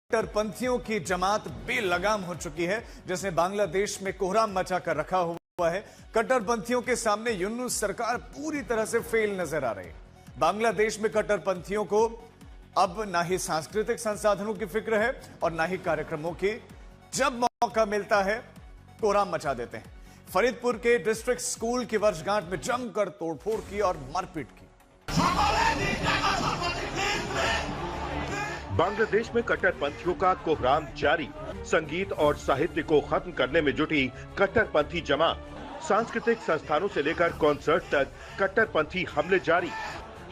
कट्टरपंथियों की जमात बेलगाम हो चुकी है, जिसने बांग्लादेश में कोहराम मचा कर रखा हुआ है। कट्टरपंथियों के सामने यूनुस सरकार पूरी तरह से फेल नजर आ रही है। बांग्लादेश में कट्टरपंथियों को अब ना ही सांस्कृतिक संसाधनों की फिक्र है और ना ही कार्यक्रमों की। जब मौका मिलता है कोहराम मचा देते हैं। फरीदपुर के डिस्ट्रिक्ट स्कूल की वर्षगांठ में जमकर तोड़फोड़ की और मारपीट की। बांग्लादेश में कट्टरपंथियों का कोहराम जारी। संगीत और साहित्य को खत्म करने में जुटी कट्टरपंथी जमात। सांस्कृतिक संस्थानों से लेकर कॉन्सर्ट तक कट्टरपंथी हमले जारी।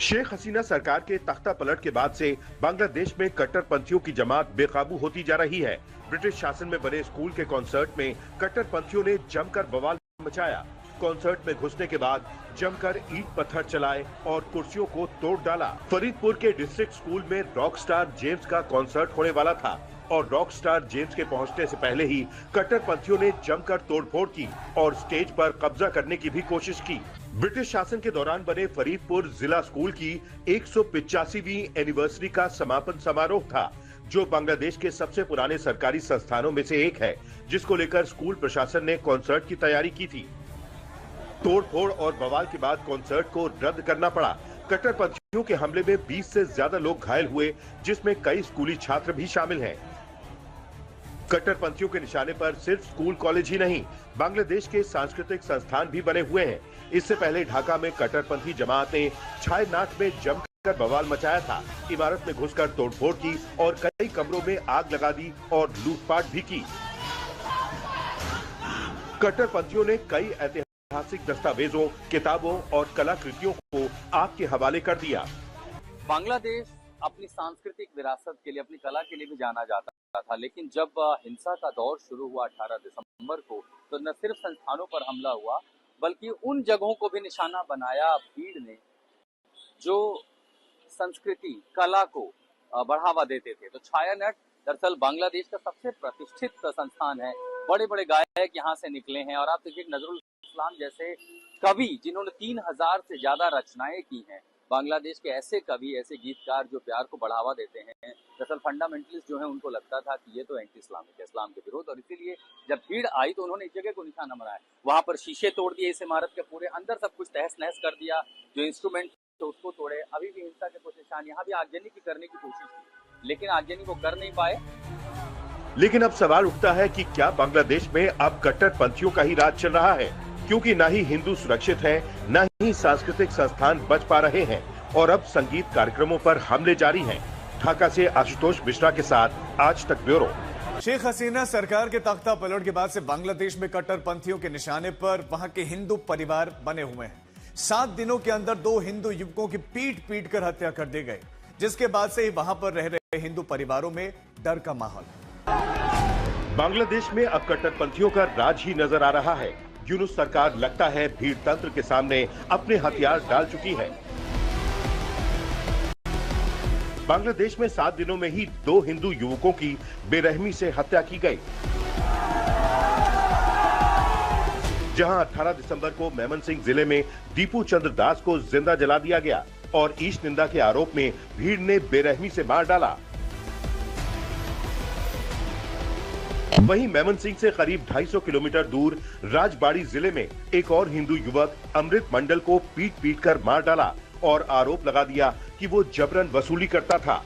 शेख हसीना सरकार के तख्ता पलट के बाद से बांग्लादेश में कट्टरपंथियों की जमात बेकाबू होती जा रही है। ब्रिटिश शासन में बने स्कूल के कॉन्सर्ट में कट्टरपंथियों ने जमकर बवाल मचाया। कॉन्सर्ट में घुसने के बाद जमकर ईंट पत्थर चलाए और कुर्सियों को तोड़ डाला। फरीदपुर के डिस्ट्रिक्ट स्कूल में रॉक स्टार जेम्स का कॉन्सर्ट होने वाला था और रॉक स्टार जेम्स के पहुंचने से पहले ही कट्टरपंथियों ने जमकर तोड़फोड़ की और स्टेज पर कब्जा करने की भी कोशिश की। ब्रिटिश शासन के दौरान बने फरीदपुर जिला स्कूल की 185वीं एनिवर्सरी का समापन समारोह था, जो बांग्लादेश के सबसे पुराने सरकारी संस्थानों में से एक है, जिसको लेकर स्कूल प्रशासन ने कॉन्सर्ट की तैयारी की थी। तोड़फोड़ और बवाल के बाद कॉन्सर्ट को रद्द करना पड़ा। कट्टरपंथियों के हमले में 20 से ज्यादा लोग घायल हुए, जिसमें कई स्कूली छात्र भी शामिल हैं। कट्टरपंथियों के निशाने पर सिर्फ स्कूल कॉलेज ही नहीं, बांग्लादेश के सांस्कृतिक संस्थान भी बने हुए हैं। इससे पहले ढाका में कट्टरपंथी जमात ने छायनाट में जमकर बवाल मचाया था। इमारत में घुसकर तोड़फोड़ की और कई कमरों में आग लगा दी और लूटपाट भी की। कट्टरपंथियों ने कई ऐतिहासिक दस्तावेजों, किताबों और कलाकृतियों को आग के हवाले कर दिया। बांग्लादेश अपनी सांस्कृतिक विरासत के लिए, अपनी कला के लिए भी जाना जाता था, लेकिन जब हिंसा का दौर शुरू हुआ 18 दिसंबर को, तो न सिर्फ संस्थानों पर हमला हुआ, बल्कि उन जगहों को भी निशाना बनाया भीड़ ने जो संस्कृति, कला को बढ़ावा देते थे। तो छायानट दरअसल बांग्लादेश का सबसे प्रतिष्ठित संस्थान है। बड़े बड़े गायक यहाँ से निकले हैं और आप देखिए नजरुल इस्लाम जैसे कवि, जिन्होंने 3000 से ज्यादा रचनाएं की हैं। बांग्लादेश के ऐसे कवि, ऐसे गीतकार जो प्यार को बढ़ावा देते हैं। दरअसल फंडामेंटलिस्ट जो है, उनको लगता था कि ये तो एंटी इस्लामिक है, इस्लाम के विरोध, और इसीलिए जब भीड़ आई तो उन्होंने इस जगह को निशाना बनाया। वहां पर शीशे तोड़ दिए इस इमारत के पूरे, अंदर सब कुछ तहस नहस कर दिया। जो इंस्ट्रूमेंट तो उसको तोड़े। अभी भी हिंसा के कुछ निशान, यहाँ भी आगजनी की करने की कोशिश की, लेकिन आगजनी वो कर नहीं पाए। लेकिन अब सवाल उठता है कि क्या बांग्लादेश में अब कट्टरपंथियों का ही राज चल रहा है, क्योंकि न ही हिंदू सुरक्षित है, न ही सांस्कृतिक संस्थान बच पा रहे हैं और अब संगीत कार्यक्रमों पर हमले जारी हैं। ढाका से आशुतोष मिश्रा के साथ आज तक ब्यूरो। शेख हसीना सरकार के तख्ता पलट के बाद से बांग्लादेश में कट्टरपंथियों के निशाने पर वहां के हिंदू परिवार बने हुए हैं। 7 दिनों के अंदर 2 हिंदू युवकों की पीट कर हत्या कर दी गई, जिसके बाद से ही वहां पर रह रहे हिंदू परिवारों में डर का माहौल। बांग्लादेश में अब कट्टरपंथियों का राज ही नजर आ रहा है। यूनुस सरकार लगता है भीड़ तंत्र के सामने अपने हथियार डाल चुकी है। बांग्लादेश में 7 दिनों में ही 2 हिंदू युवकों की बेरहमी से हत्या की गई। जहां 18 दिसंबर को मेमनसिंह जिले में दीपू चंद्र दास को जिंदा जला दिया गया और ईश निंदा के आरोप में भीड़ ने बेरहमी से मार डाला। वहीं मेमनसिंह से करीब 250 किलोमीटर दूर राजबाड़ी जिले में एक और हिंदू युवक अमृत मंडल को पीट कर मार डाला और आरोप लगा दिया कि वो जबरन वसूली करता था।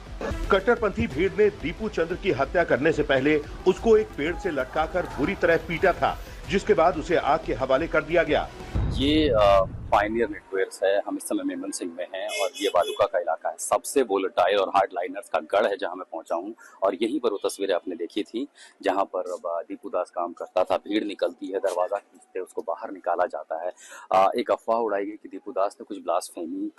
कट्टरपंथी भीड़ ने दीपू चंद्र की हत्या करने से पहले उसको एक पेड़ से लटकाकर बुरी तरह पीटा था, जिसके बाद उसे आग के हवाले कर दिया गया। ये पायनियर नेटवर्क्स है। हम इस समय मेमनसिंह में हैं और ये बालूका का इलाका है। सबसे वोलेटाइल और हार्ड लाइनर्स का गढ़ है जहां मैं पहुंचा हूं, और यहीं पर वो तस्वीरें आपने देखी थी जहां पर दीपू दास काम करता था। भीड़ निकलती है, दरवाजा खींचते, उसको बाहर निकाला जाता है। एक अफवाह उड़ाई गई कि दीपू दास ने कुछ ब्लास्फेमी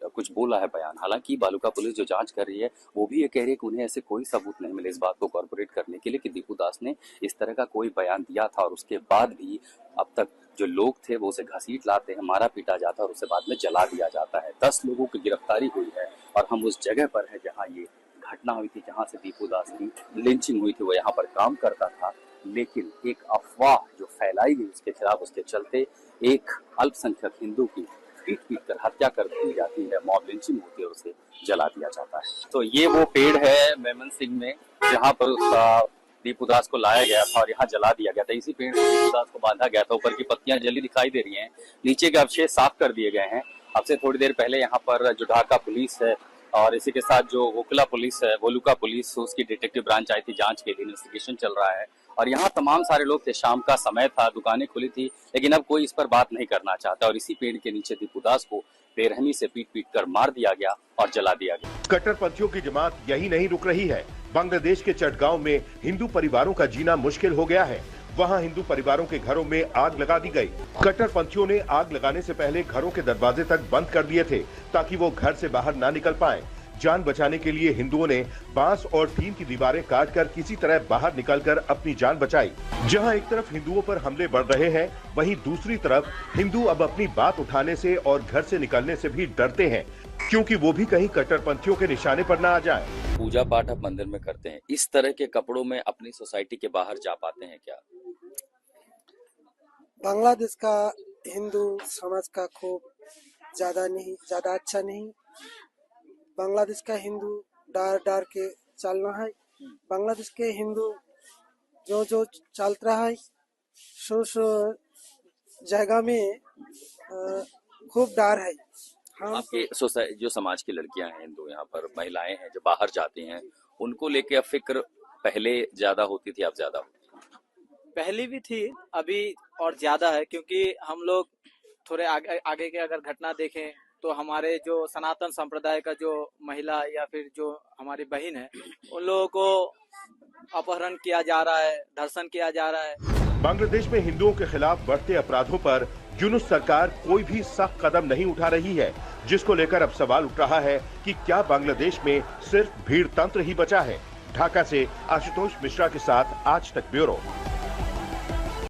कुछ बोला है बयान। हालांकि बालूका पुलिस जो जांच कर रही है वो भी ये कह रही है कि उन्हें ऐसे कोई सबूत नहीं मिले इस बात को कॉर्पोरेट करने के लिए कि दीपू दास ने इस तरह का कोई बयान दिया था। और उसके बाद भी अब तक जो लोग थे वो उसे घसीट लाते हैं, मारा पीटा जाता है और उसे बाद में जला दिया जाता है। 10 लोगों की गिरफ्तारी हुई है और हम उस जगह पर हैं जहां ये घटना हुई थी, जहां से दीपू दास की लिंचिंग हुई थी। वो यहाँ पर काम करता था, लेकिन एक अफवाह जो फैलाई गई उसके खिलाफ, उसके चलते एक अल्पसंख्यक हिंदू की पीट कर हत्या कर दी जाती है, मॉब लिंचिंग होती है और उसे जला दिया जाता है। तो ये वो पेड़ है मेमन सिंह में जहाँ पर उसका दीपू दास को लाया गया था और यहाँ जला दिया गया था। इसी पेड़ से दीपू दास को बांधा गया था। ऊपर की पत्तियां जली दिखाई दे रही हैं, नीचे के अवशेष साफ कर दिए गए हैं। अब से थोड़ी देर पहले यहाँ पर जो ढाका पुलिस है और इसी के साथ जो वोकला पुलिस है, वोलुका पुलिस, उसकी डिटेक्टिव ब्रांच आई थी जांच के लिए, इन्वेस्टिगेशन चल रहा है। और यहाँ तमाम सारे लोग थे, शाम का समय था, दुकानें खुली थी, लेकिन अब कोई इस पर बात नहीं करना चाहता। और इसी पेड़ के नीचे दीपू दास को बेरहमी से पीट पीट कर मार दिया गया और जला दिया गया। कट्टरपंथियों की जमात यही नहीं रुक रही है। बांग्लादेश के चटगांव में हिंदू परिवारों का जीना मुश्किल हो गया है। वहां हिंदू परिवारों के घरों में आग लगा दी गई। कट्टरपंथियों ने आग लगाने से पहले घरों के दरवाजे तक बंद कर दिए थे ताकि वो घर से बाहर ना निकल पाएं। जान बचाने के लिए हिंदुओं ने बांस और टीन की दीवारें काटकर किसी तरह बाहर निकलकर अपनी जान बचाई। जहां एक तरफ हिंदुओं पर हमले बढ़ रहे हैं, वहीं दूसरी तरफ हिंदू अब अपनी बात उठाने से और घर से निकलने से भी डरते हैं, क्योंकि वो भी कहीं कट्टरपंथियों के निशाने पर ना आ जाए। पूजा पाठ आप मंदिर में करते हैं, इस तरह के कपड़ों में अपनी सोसाइटी के बाहर जा पाते हैं क्या? बांग्लादेश का हिंदू समाज का खूब ज्यादा अच्छा नहीं। बांग्लादेश का हिंदू डर के चलना है। बांग्लादेश के हिंदू जो चल रहा है सो जगह में खूब डर है। आपके जो समाज की लड़कियां हैं, हिंदू यहाँ पर महिलाएं हैं जो बाहर जाती हैं, उनको लेके अब फिक्र पहले ज्यादा होती थी, अब ज्यादा होती है? पहले भी थी, अभी और ज्यादा है, क्योंकि हम लोग थोड़े आगे के अगर घटना देखें तो हमारे जो सनातन संप्रदाय का जो महिला या फिर जो हमारी बहन है, उन लोगों को अपहरण किया जा रहा है, धर्षण किया जा रहा है। बांग्लादेश में हिंदुओं के खिलाफ बढ़ते अपराधों पर यूनुस सरकार कोई भी सख्त कदम नहीं उठा रही है, जिसको लेकर अब सवाल उठ रहा है कि क्या बांग्लादेश में सिर्फ भीड़ तंत्र ही बचा है। ढाका से आशुतोष मिश्रा के साथ आज तक ब्यूरो।